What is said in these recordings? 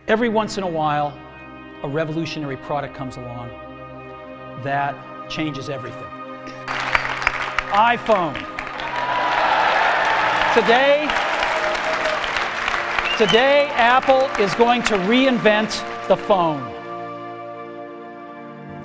Every once in a while, a revolutionary product comes along that changes everything. iPhone. Today, Apple is going to reinvent the phone.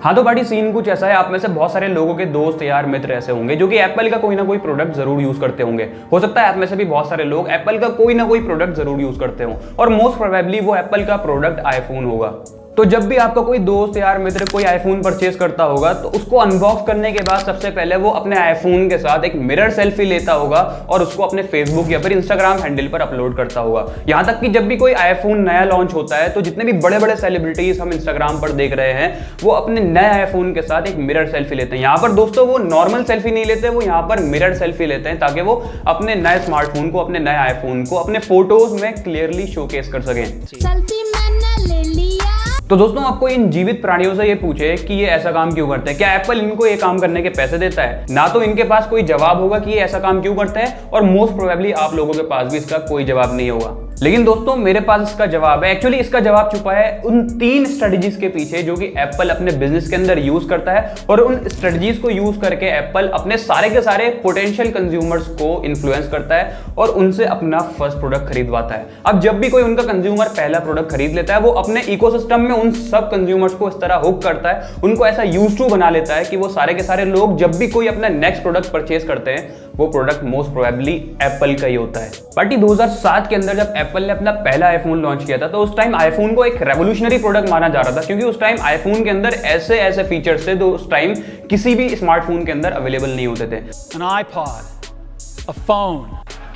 हाँ तो बड़ी scene कुछ ऐसा है, आप में से बहुत सारे लोगों के दोस्त यार मित्र ऐसे होंगे जो कि एप्पल का कोई ना कोई प्रोडक्ट जरूर यूज करते होंगे। हो सकता है आप में से भी बहुत सारे लोग एप्पल का कोई ना कोई प्रोडक्ट जरूर यूज करते हो और मोस्ट प्रोबेबली वो एप्पल का प्रोडक्ट आईफोन होगा। तो जब भी आपका कोई दोस्त यार मित्र कोई आईफोन परचेज करता होगा तो उसको अनबॉक्स करने के बाद सबसे पहले वो अपने आईफोन के साथ एक मिरर सेल्फी लेता होगा और उसको अपने फेसबुक या फिर इंस्टाग्राम हैंडल पर अपलोड करता होगा। यहां तक कि जब भी कोई आईफोन नया लॉन्च होता है तो जितने भी बड़े बड़े सेलिब्रिटीज हम इंस्टाग्राम पर देख रहे हैं वो अपने नए आईफोन के साथ एक मिरर सेल्फी लेते हैं। यहाँ पर दोस्तों वो नॉर्मल सेल्फी नहीं लेते, वो यहाँ पर मिरर सेल्फी लेते हैं ताकि वो अपने नए स्मार्टफोन को, अपने नए आईफोन को अपने फोटोज में क्लियरली शोकेस कर सकें। सेल्फी मैंने ले लिया। तो दोस्तों आपको इन जीवित प्राणियों से ये पूछे कि ये ऐसा काम क्यों करते हैं, क्या एप्पल इनको ये काम करने के पैसे देता है? ना तो इनके पास कोई जवाब होगा कि ये ऐसा काम क्यों करते हैं और मोस्ट प्रोबेबली आप लोगों के पास भी इसका कोई जवाब नहीं होगा। लेकिन दोस्तों मेरे पास इसका जवाब है। एक्चुअली इसका जवाब छुपा है उन 3 स्ट्रेटजीज के पीछे जो कि एप्पल अपने बिजनेस के अंदर यूज करता है और उन स्ट्रेटजीज को यूज करके एप्पल अपने सारे के सारे पोटेंशियल कंज्यूमर्स को इन्फ्लुएंस करता है और उनसे अपना फर्स्ट प्रोडक्ट खरीदवाता है। अब जब भी कोई उनका कंज्यूमर पहला प्रोडक्ट खरीद लेता है वो अपने इकोसिस्टम में उन सब कंज्यूमर्स को इस तरह हुक करता है, उनको ऐसा यूज टू बना लेता है कि वो सारे के सारे लोग जब भी कोई अपना नेक्स्ट प्रोडक्ट परचेज करते हैं वो प्रोडक्ट मोस्ट प्रोबेबली एप्पल का ही होता है। बट 2007 के अंदर जब एप्पल ने अपना पहला आईफोन लॉन्च किया था तो उस टाइम आईफोन को एक रेवोल्यूशनरी प्रोडक्ट माना जा रहा था क्योंकि उस टाइम आईफोन के अंदर ऐसे ऐसे फीचर्स थे जो उस टाइम किसी भी स्मार्टफोन के अंदर अवेलेबल नहीं होते थे। An iPod, a phone,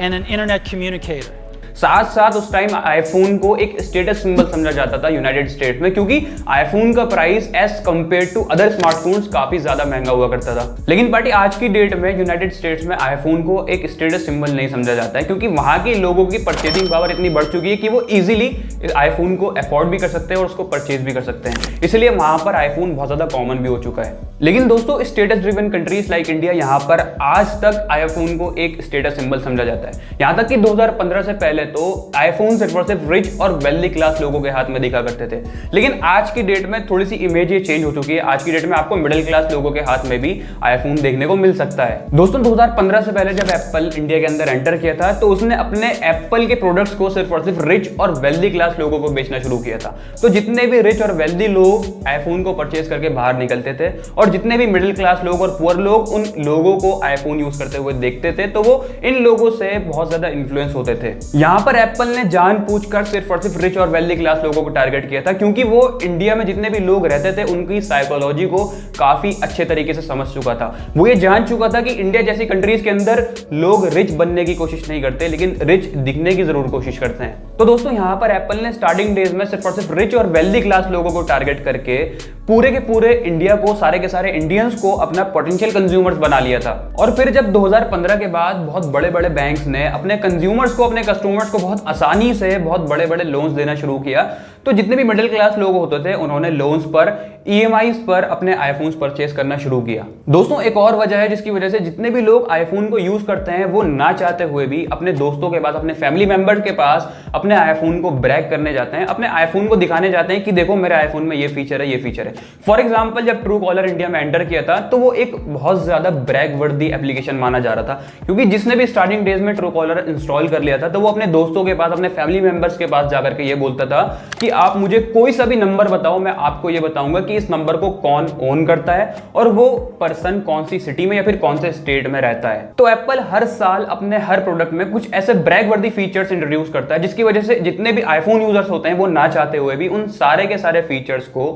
and an internet communicator. साथ साथ उस टाइम आईफोन को एक स्टेटस सिंबल समझा जाता था यूनाइटेड स्टेट्स में क्योंकि आईफोन का price as compare to other smartphones काफी ज्यादा महंगा हुआ करता था। लेकिन पार्टी आज की डेट में यूनाइटेड स्टेट्स में आईफोन को एक स्टेटस सिंबल नहीं समझा जाता है क्योंकि वहां के लोगों की परचेजिंग पावर इतनी बढ़ चुकी है कि वो इजीली आईफोन को अफोर्ड भी कर सकते हैं और उसको परचेज भी कर सकते हैं, इसलिए वहां पर आईफोन बहुत ज्यादा कॉमन भी हो चुका है। लेकिन दोस्तों status driven countries like India यहाँ पर आज तक आईफोन को एक स्टेटस सिंबल समझा जाता है। यहाँ तक कि 2015 से पहले तो आईफोन सिर्फ रिच और वेल्दी क्लास लोगों के हाथ में दिखा करते थे, लेकिन आज की डेट में थोड़ी सी इमेज ये चेंज हो चुकी है। आज की डेट में आपको मिडिल क्लास लोगों के हाथ में भी आईफोन देखने को मिल सकता है। दोस्तों 2015 से पहले जब एप्पल इंडिया के अंदर एंटर किया था तो उसने अपने एप्पल के प्रोडक्ट्स को सिर्फ और सिर्फ रिच और वेल्दी क्लास लोगों को बेचना शुरू किया था। तो जितने भी रिच और वेल्दी लोग आईफोन को परचेज करके बाहर निकलते थे और जितने भी मिडिल क्लास लोग और पुअर लोग उन लोगों को आईफोन यूज करते हुए देखते थे तो वो इन लोगों से बहुत ज्यादा इन्फ्लुएंस होते थे। यहां पर एप्पल ने जानबूझकर सिर्फ और सिर्फ रिच और वेल्दी क्लास लोगों को टारगेट किया था क्योंकि वो इंडिया में जितने भी लोग रहते थे उनकी साइकोलॉजी को काफी अच्छे तरीके से समझ चुका था। वो ये जान चुका था कि इंडिया जैसी कंट्रीज के अंदर लोग रिच बनने की कोशिश नहीं करते लेकिन रिच दिखने की जरूर कोशिश करते हैं। तो दोस्तों यहां पर एप्पल ने स्टार्टिंग डेज में सिर्फ और सिर्फ रिच और वेल्दी क्लास लोगों को टारगेट करके पूरे के पूरे इंडिया को, सारे के सारे इंडियंस को अपना पोटेंशियल कंज्यूमर्स बना लिया था। और फिर जब 2015 के बाद बहुत बड़े बड़े बैंक्स ने अपने कंज्यूमर्स को, अपने कस्टमर्स को बहुत आसानी से बहुत बड़े बड़े लोन्स देना शुरू किया तो जितने भी मिडिल क्लास लोग होते थे उन्होंने लोन्स पर, ईएमआईज पर अपने आईफोन्स परचेज करना शुरू किया। दोस्तों एक और वजह है जिसकी वजह से जितने भी लोग आईफोन को यूज करते हैं वो ना चाहते हुए भी अपने दोस्तों के पास, अपने फैमिली मेंबर्स के पास अपने आईफोन को ब्रैग करने जाते हैं, अपने आईफोन को दिखाने जाते हैं कि देखो मेरे आईफोन में ये फीचर है, ये फीचर है। फॉर एग्जाम्पल जब ट्रू कॉलर इंडिया में एंटर किया था तो वो एक बहुत ज्यादा ब्रैग वर्दी एप्लीकेशन माना जा रहा था क्योंकि जिसने भी स्टार्टिंग डेज में ट्रू कॉलर इंस्टॉल कर लिया था तो वो अपने दोस्तों के पास, अपने फैमिली मेंबर्स के पास जाकर के ये बोलता था कि आप मुझे कोई सा भी नंबर बताओ, मैं आपको ये बताऊंगा कि इस नंबर को कौन ओन करता है और वो पर्सन कौन सी सिटी में या फिर कौन से स्टेट में रहता है। तो एप्पल हर साल अपने हर प्रोडक्ट में कुछ ऐसे ब्रैग वर्दी फीचर्स इंट्रोड्यूस करता है जिसकी वजह से जितने भी आईफोन यूजर्स होते हैं वो ना चाहते हुए भी उन सारे के सारे फीचर्स को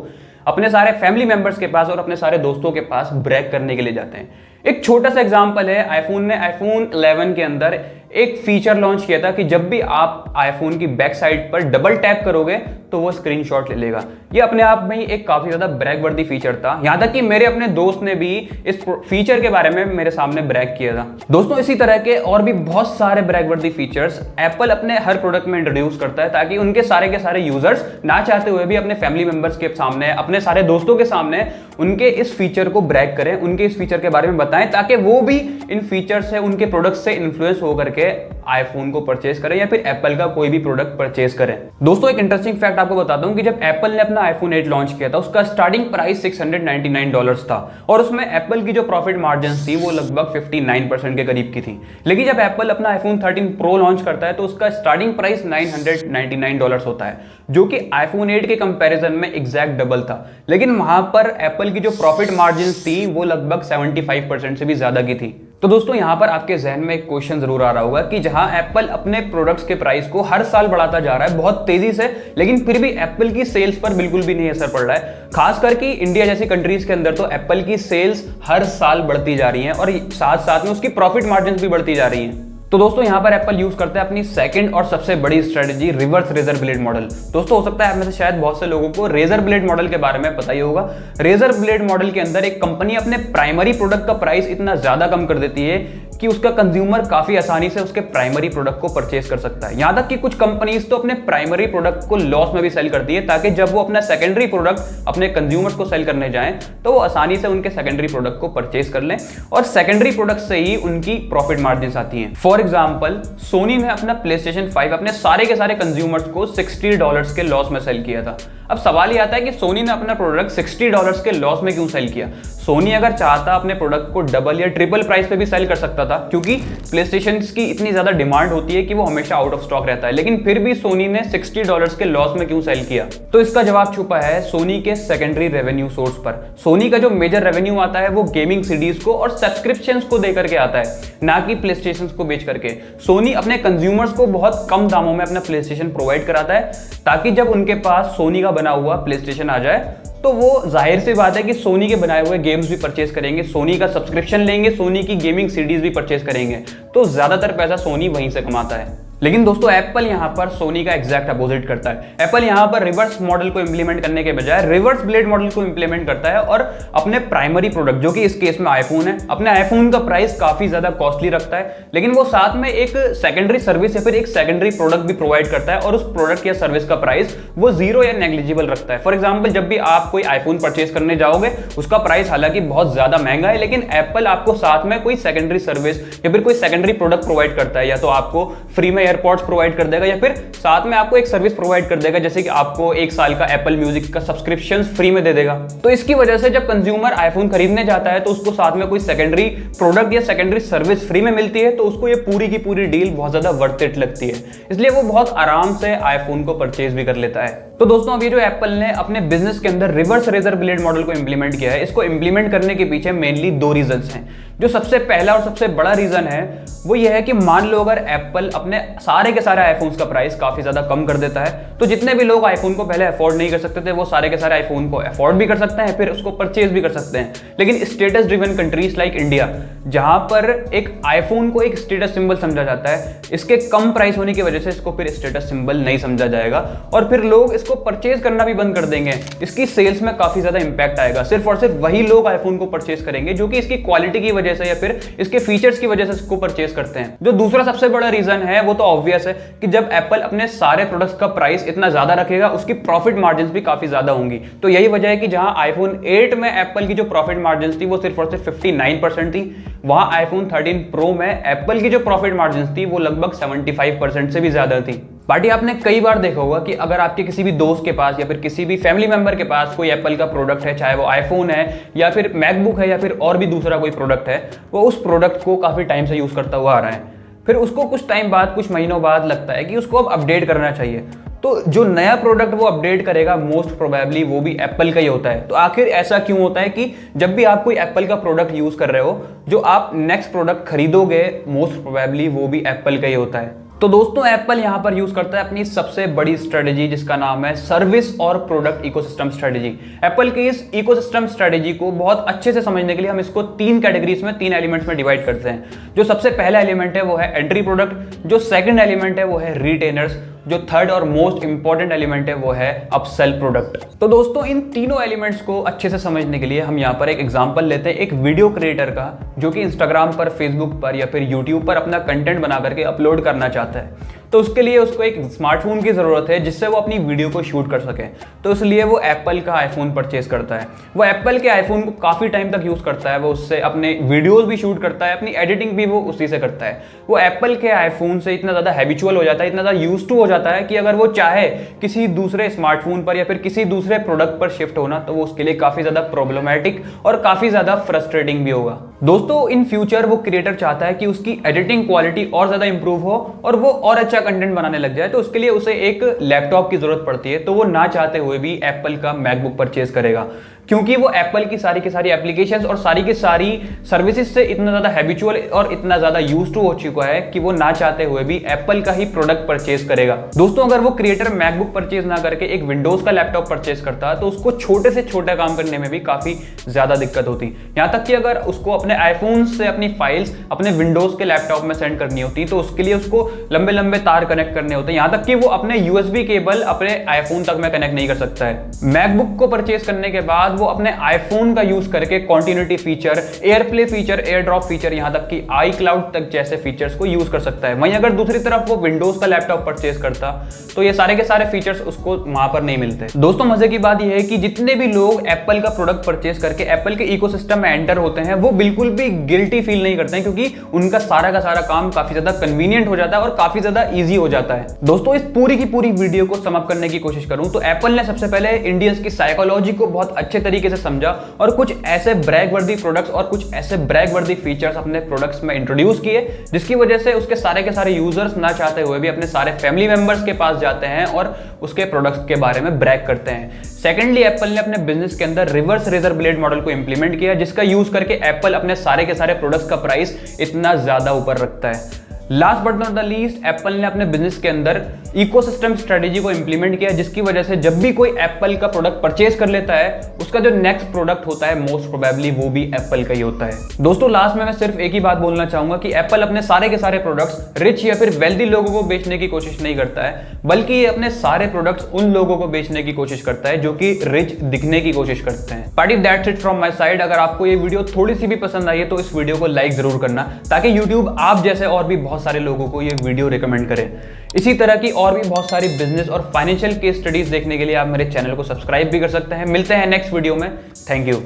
अपने सारे फैमिली मेंबर्स के पास और अपने सारे दोस्तों के पास ब्रैग करने के लिए जाते हैं। एक छोटा सा एग्जांपल है, आईफोन ने आईफोन 11 के अंदर एक फीचर लॉन्च किया था कि जब भी आप आईफोन की बैक साइड पर डबल टैप करोगे तो वो स्क्रीनशॉट ले लेगा। ये अपने आप में ही एक काफी ज्यादा ब्रैग वर्दी फीचर था, यहां तक कि मेरे अपने दोस्त ने भी इस फीचर के बारे में मेरे सामने ब्रैग किया था। दोस्तों इसी तरह के और भी बहुत सारे ब्रैग वर्दी फीचर्स एप्पल अपने हर प्रोडक्ट में इंट्रोड्यूस करता है ताकि उनके सारे के सारे यूजर्स ना चाहते हुए भी अपने फैमिली मेंबर्स के सामने, अपने सारे दोस्तों के सामने उनके इस फीचर को ब्रैग करें, उनके इस फीचर के बारे में बताएं ताकि वो भी इन फीचर से, उनके प्रोडक्ट से इन्फ्लुएंस होकर के आईफोन को परचेज करें या फिर एप्पल का कोई भी प्रोडक्ट परचेज करें। दोस्तों एक इंटरेस्टिंग फैक्ट आपको बताता हूं कि जब एप्पल ने अपना आईफोन 8 लॉन्च किया था उसका स्टार्टिंग प्राइस $699 था और उसमें एप्पल की जो प्रॉफिट मार्जिन थी वो लगभग 59% के करीब की थी। लेकिन जब एप्पल अपना आईफोन 13 प्रो लॉन्च करता है तो उसका स्टार्टिंग प्राइस $999 होता है, जो कि आईफोन 8 के कंपैरिजन में एग्जैक्ट डबल था। लेकिन वहां पर एप्पल की जो प्रॉफिट मार्जिन थी वो लगभग 75% से भी ज्यादा की थी। तो दोस्तों यहां पर आपके जहन में एक क्वेश्चन जरूर आ रहा होगा कि जहां एप्पल अपने प्रोडक्ट्स के प्राइस को हर साल बढ़ाता जा रहा है बहुत तेजी से, लेकिन फिर भी एप्पल की सेल्स पर बिल्कुल भी नहीं असर पड़ रहा है। खास करके इंडिया जैसी कंट्रीज के अंदर तो एप्पल की सेल्स हर साल बढ़ती जा रही हैं और साथ साथ में उसकी प्रॉफिट मार्जिन भी बढ़ती जा रही हैं। तो दोस्तों यहां पर एप्पल यूज करता है अपनी सेकंड और सबसे बड़ी strategy, reverse razor blade model. दोस्तों हो सकता है आप में से शायद बहुत से लोगों को रेजर ब्लेड मॉडल के बारे में पता ही होगा। रेजर ब्लेड मॉडल के अंदर एक कंपनी अपने प्राइमरी प्रोडक्ट का प्राइस इतना ज्यादा कम कर देती है कि उसका कंज्यूमर काफी आसानी से उसके प्राइमरी प्रोडक्ट को परचेज कर सकता है। यहां तक कि कुछ कंपनीज तो अपने प्राइमरी प्रोडक्ट को लॉस में भी सेल करती है ताकि जब वो अपना सेकेंडरी प्रोडक्ट अपने कंज्यूमर्स को सेल करने जाएं तो वो आसानी से उनके सेकेंडरी प्रोडक्ट को परचेज कर लें और सेकेंडरी प्रोडक्ट से ही उनकी प्रॉफिट मार्जिन आती हैं। फॉर एग्जाम्पल सोनी ने अपना PlayStation 5 अपने सारे के सारे कंज्यूमर्स को $60 के लॉस में सेल किया था। अब सवाल ये आता है कि सोनी ने अपना प्रोडक्ट $60 के लॉस में क्यों सेल किया। सोनी अगर चाहता अपने प्रोडक्ट को डबल या ट्रिपल प्राइस पे भी सेल कर सकता था, क्योंकि प्लेस्टेशन की इतनी ज्यादा डिमांड होती है कि वो हमेशा आउट ऑफ स्टॉक रहता है। लेकिन फिर भी सोनी ने $60 के लॉस में क्यों सेल किया? तो इसका जवाब छुपा है सोनी के सेकेंडरी रेवेन्यू सोर्स पर। सोनी का जो मेजर रेवेन्यू आता है वो गेमिंग सीडीज को और सब्सक्रिप्शंस को देकर के आता है, ना कि प्लेस्टेशन को बेच करके। सोनी अपने कंज्यूमर्स को बहुत कम दामों में अपना प्लेस्टेशन प्रोवाइड कराता है ताकि जब उनके पास सोनी का बना हुआ प्लेस्टेशन आ जाए तो वो जाहिर सी बात है कि सोनी के बनाए हुए गेम्स भी परचेज करेंगे, सोनी का सब्सक्रिप्शन लेंगे, सोनी की गेमिंग सीडीज भी परचेज करेंगे। तो ज्यादातर पैसा सोनी वहीं से कमाता है। लेकिन दोस्तों एप्पल यहां पर सोनी का एग्जैक्ट अपोजिट करता है। एप्पल यहां पर रिवर्स मॉडल को इंप्लीमेंट करने के बजाय रिवर्स ब्लेड मॉडल को इंप्लीमेंट करता है और अपने प्राइमरी प्रोडक्ट, जो कि इस केस में आईफोन है, अपने आईफोन का प्राइस काफी ज्यादा कॉस्टली रखता है, लेकिन वो साथ में एक सेकेंडरी सर्विस या फिर एक सेकेंडरी प्रोडक्ट भी प्रोवाइड करता है और उस प्रोडक्ट या सर्विस का प्राइस वो जीरो या नेग्लिजिबल रखता है। फॉर एग्जाम्पल जब भी आप कोई आईफोन परचेज करने जाओगे उसका प्राइस हालांकि बहुत ज्यादा महंगा है, लेकिन एप्पल आपको साथ में कोई सेकेंडरी सर्विस या फिर कोई सेकेंडरी प्रोडक्ट प्रोवाइड करता है। या तो आपको फ्री में एयरपॉड्स प्रोवाइड देगा या फिर साथ में आपको एक सर्विस प्रोवाइड कर देगा, जैसे कि आपको 1 साल का एप्पल म्यूजिक का सब्सक्रिप्शन फ्री में दे देगा। तो इसकी वजह से जब कंज्यूमर आईफोन खरीदने जाता है तो उसको साथ में कोई सेकेंडरी प्रोडक्ट या सेकेंडरी सर्विस फ्री में मिलती है, तो उसको ये पूरी की पूरी डील बहुत ज्यादा वर्थ इट लगती है, इसलिए वो बहुत आराम से आईफोन को परचेज भी कर लेता है। तो दोस्तों अब ये जो एप्पल ने अपने बिजनेस के अंदर रिवर्स रेजर ब्लेड मॉडल को इंप्लीमेंट किया है, इसको इंप्लीमेंट करने के पीछे मेनली 2 रीजंस हैं। जो सबसे पहला और सबसे बड़ा रीजन है वो ये है कि मान लो अगर एप्पल अपने सारे के सारे आईफोन्स का प्राइस काफी ज्यादा कम कर देता है तो जितने भी लोग आईफोन को पहले अफोर्ड नहीं कर सकते थे वो सारे के सारे आईफोन को अफोर्ड भी कर सकते हैं, फिर उसको परचेज भी कर सकते हैं। लेकिन status driven countries like India, जहां पर एक आईफोन को एक स्टेटस सिंबल समझा जाता है, इसके कम प्राइस होने की वजह से इसको फिर स्टेटस सिंबल नहीं समझा जाएगा और फिर लोग इसको परचेज करना भी बंद कर देंगे। इसकी सेल्स में काफी ज्यादा इंपैक्ट आएगा। सिर्फ और सिर्फ वही लोग आईफोन को परचेज करेंगे जो कि इसकी क्वालिटी की वजह से या फिर इसके फीचर्स की वजह से इसको परचेज करते हैं। जो दूसरा सबसे बड़ा रीजन है वो तो ऑब्वियस है कि जब एप्पल अपने सारे प्रोडक्ट्स का प्राइस इतना ज्यादा रखेगा उसकी प्रॉफिट मार्जिन भी काफी ज्यादा होंगी। तो यही वजह है कि जहां आईफोन 8 में एप्पल की जो प्रॉफिट मार्जिन थी वो सिर्फ और सिर्फ 59% थी, वहां आईफोन 13 प्रो में एप्पल की जो प्रॉफिट मार्जिन थी वो लगभग 75% से भी ज्यादा थी। बाकी आपने कई बार देखा होगा कि अगर आपके किसी भी दोस्त के पास या फिर किसी भी फैमिली मेंबर के पास कोई एप्पल का प्रोडक्ट है, चाहे वो आईफोन है या फिर मैकबुक है या फिर और भी दूसरा कोई प्रोडक्ट है, वो उस प्रोडक्ट को काफी टाइम से यूज करता हुआ आ रहा है, फिर उसको कुछ टाइम बाद, कुछ महीनों बाद लगता है कि उसको अब अपडेट करना चाहिए, तो जो नया प्रोडक्ट वो अपडेट करेगा मोस्ट प्रोबेबली वो भी एप्पल का ही होता है। तो आखिर ऐसा क्यों होता है कि जब भी आप कोई एप्पल का प्रोडक्ट यूज कर रहे हो, जो आप नेक्स्ट प्रोडक्ट खरीदोगे मोस्ट प्रोबेबली वो भी एप्पल का ही होता है। तो दोस्तों एप्पल यहां पर यूज करता है अपनी सबसे बड़ी स्ट्रेटेजी, जिसका नाम है सर्विस और प्रोडक्ट इकोसिस्टम स्ट्रेटेजी। एप्पल की इस इकोसिस्टम स्ट्रेटेजी को बहुत अच्छे से समझने के लिए हम इसको 3 कैटेगरीज में, 3 एलिमेंट्स में डिवाइड करते हैं। जो सबसे पहला एलिमेंट है वो है एंट्री प्रोडक्ट, जो सेकंड एलिमेंट है वो है रिटेनर्स, जो थर्ड और मोस्ट इंपॉर्टेंट एलिमेंट है वो है अपसेल प्रोडक्ट। तो दोस्तों इन तीनों एलिमेंट्स को अच्छे से समझने के लिए हम यहाँ पर एक एग्जांपल लेते हैं एक वीडियो क्रिएटर का, जो कि इंस्टाग्राम पर, फेसबुक पर या फिर यूट्यूब पर अपना कंटेंट बना करके अपलोड करना चाहता है। तो उसके लिए उसको एक स्मार्टफोन की ज़रूरत है जिससे वो अपनी वीडियो को शूट कर सके। तो इसलिए वो एप्पल का आईफोन परचेज करता है। वो एप्पल के आईफोन को काफ़ी टाइम तक यूज़ करता है, वो उससे अपने वीडियोज़ भी शूट करता है, अपनी एडिटिंग भी वो उसी से करता है। वो एप्पल के आईफोन से इतना ज़्यादा हैबिचुअल हो जाता है, इतना ज़्यादा यूज टू हो जाता है कि अगर वो चाहे किसी दूसरे स्मार्टफोन पर या फिर किसी दूसरे प्रोडक्ट पर शिफ्ट होना तो वो उसके लिए काफ़ी ज़्यादा प्रॉब्लमैटिक और काफ़ी ज़्यादा फ्रस्ट्रेटिंग भी होगा। दोस्तों, इन फ्यूचर वो क्रिएटर चाहता है कि उसकी एडिटिंग क्वालिटी और ज़्यादा इंप्रूव हो और वो और अच्छा कंटेंट बनाने लग जाए, तो उसके लिए उसे एक लैपटॉप की ज़रूरत पड़ती है। तो वो ना चाहते हुए भी एप्पल का मैकबुक परचेज करेगा, क्योंकि वो एप्पल की सारी एप्लीकेशंस और सारी की सारी सर्विसेज से इतना ज़्यादा हैबिचुअल और इतना ज़्यादा यूज टू हो चुका है कि वो ना चाहते हुए भी एप्पल का ही प्रोडक्ट परचेज करेगा। दोस्तों, अगर वो क्रिएटर मैकबुक परचेज ना करके एक विंडोज का लैपटॉप परचेज करता तो उसको छोटे से छोटा काम करने में भी काफ़ी ज़्यादा दिक्कत होती। यहाँ तक कि अगर उसको अपने आईफोन से अपनी फाइल्स अपने विंडोज के लैपटॉप में सेंड करनी होती तो उसके लिए उसको लंबे लंबे तार कनेक्ट करने होते, यहाँ तक कि वो अपने यूएसबी केबल अपने आईफोन तक में कनेक्ट नहीं कर सकता है। मैकबुक को परचेज करने के बाद वो अपने आईफोन का यूज करके continuity feature, AirPlay feature, air drop feature, यहां तक कि आई क्लाउड तक जैसे फीचर्स को यूज कर सकता है। वहीं अगर दूसरी तरफ वो विंडोज का लैपटॉप परचेज करता तो ये सारे के सारे फीचर्स उसको वहां पर नहीं मिलते। दोस्तों, मजे की बात यह है कि जितने भी लोग एप्पल का प्रोडक्ट परचेज करके एप्पल के इकोसिस्टम में एंटर होते हैं वो बिल्कुल भी गिल्टी फील नहीं करते हैं, क्योंकि उनका सारा का सारा काम काफी ज्यादा कन्वीनियंट हो जाता है और काफी ज्यादा ईजी हो जाता है। दोस्तों, इस पूरी की पूरी वीडियो को समअप करने की कोशिश करूं तो एप्पल ने सबसे पहले इंडियंस की साइकोलॉजी को बहुत अच्छे तरीके से समझा और कुछ ऐसे ब्रैग वर्दी प्रोडक्ट्स और कुछ ऐसे ब्रैग वर्दी फीचर्स अपने प्रोडक्ट्स में इंट्रोड्यूस किए जिसकी वजह से उसके सारे के सारे यूजर्स ना चाहते हुए भी अपने सारे फैमिली मेंबर्स के पास जाते हैं और उसके प्रोडक्ट्स के बारे में ब्रैग करते हैं। सेकेंडली, एप्पल ने अपने बिजनेस के अंदर रिवर्स रेजर ब्लेड मॉडल को इंप्लीमेंट किया, जिसका यूज करके एप्पल अपने सारे के सारे प्रोडक्ट्स का प्राइस इतना ज्यादा ऊपर रखता है। Last but not the least, Apple ने अपने बिजनेस के अंदर इकोसिस्टम स्ट्रेटेजी को इंप्लीमेंट किया, जिसकी वजह से जब भी कोई एप्पल का प्रोडक्ट परचेज कर लेता है उसका जो नेक्स्ट प्रोडक्ट होता है मोस्ट प्रोबेबली वो भी एप्पल का ही होता है। दोस्तों, लास्ट में मैं सिर्फ एक ही बात बोलना चाहूंगा कि एप्पल अपने सारे के सारे प्रोडक्ट्स रिच या फिर वेल्दी लोगों को बेचने की कोशिश नहीं करता है, बल्कि ये अपने सारे प्रोडक्ट्स उन लोगों को बेचने की कोशिश करता है जो कि रिच दिखने की कोशिश करते हैं। Party, that's it from my side. अगर आपको ये वीडियो थोड़ी सी भी पसंद आई है तो इस वीडियो को लाइक जरूर करना, ताकि यूट्यूब आप जैसे और भी बहुत सारे लोगों को ये वीडियो रिकमेंड करें। इसी तरह की और भी बहुत सारी बिजनेस और फाइनेंशियल केस स्टडीज देखने के लिए आप मेरे चैनल को सब्सक्राइब भी कर सकते हैं। मिलते हैं नेक्स्ट वीडियो में। Thank you.